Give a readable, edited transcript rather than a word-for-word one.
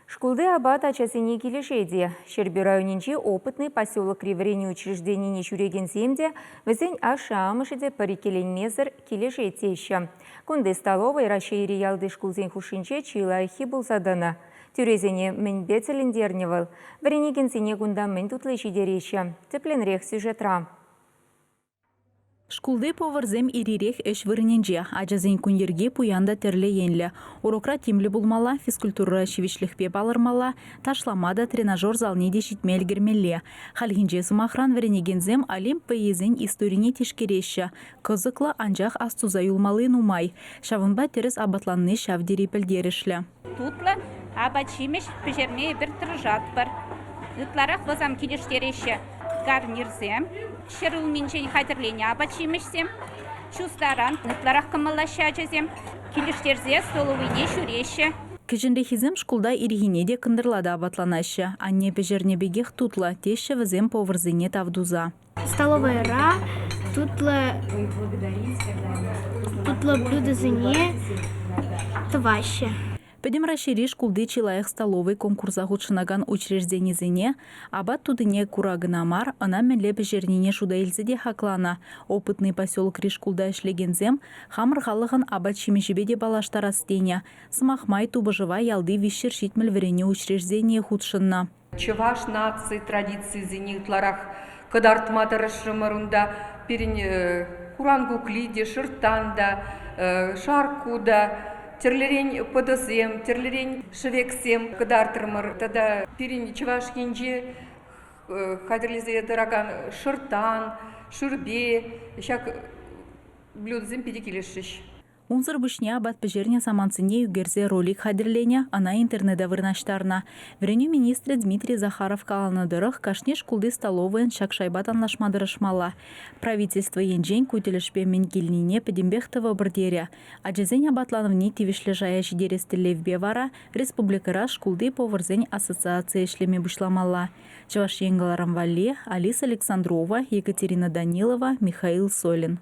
Шкулды абат ачасыне келешеде. Шерби районинче опытный поселок реврение учрежденине жүреген земде візен ашамышыде парикеленмезір келешете еще. Кунды столовой рашейри ялды шкулзен хушинче чилайхи булзадана. Тюрезене мінбецеліндерневал. Варенегенсене гунда мін тутлыши дереші. Тепленрех сюжетра. Шкулды поварзем ирирех эш вырыненже, ажазен күнерге пуянда терле енлі. Урокра тимлі булмала, физкультура шевишліхпе балырмала, ташламада тренажер залнеде житмелгермелле. Халгинже сымахран варенегензем алим пейезен историне тишкереші. Кызықлы анжақ астуза юлмалы нумай. Шавынба терес абатланны шавдери пілдерішлі. Тутлы абачимеш пежерме бір тұржат бар. Ытларақ вазам келештереші гарнирзем. Шырыл менчен хадырлене абачимешсем. Чустаран ытларақ кымылаша жазем. Келештерзе столовыйне шуреші. Кежіндехизем шкулда ирихине де кындырлада абатланашы. Анне пежерне бегех тутла, теші візем поварзыне тавдуза. Столовая ра, тутла блюдо зыне, тваще. Педем рашири шкулды чилаях столовый конкурса худшынаган учрежденизине, абат тудыне курагынамар, ана менле пежернине шудаилзеде хаклана. Опытный поселок ришкулда ишлегензем, хамыр халығын абат шимешебеде балаштарастене. Смахмай тубыжыва ялды вишер шитмел верене учреждение худшынна. Чуваш нации традиции зенитларах, кадартматары шымырында, перен курангу клиде, шыртанда, шаркуда, терлерень подозем, терлерень шевексем, кадартырмыр, тада перен чуваш кенже, хадырлизе дороган шыртан, шырбе, шак блюдзем перекелешиш. Унзыр бушне абат пежерне саманцыне югерзе ролик хадерлене, ана интернеда вырнаштарна. Врену министрі Дмитрий Захаров каланыдырых кашне шкулды столовыен шакшайбат анлашмадырышмала. Правительство енжен көтелішпе мен келнине педембехтова бірдере. Аджезен абатланывне тивишлі жая жидерестілевбе вара, республикара шкулды поварзен ассоциация ишлеме бушламала. Чаваш Енгаларам Валли, Алиса Александрова, Екатерина Данилова, Михаил Солин.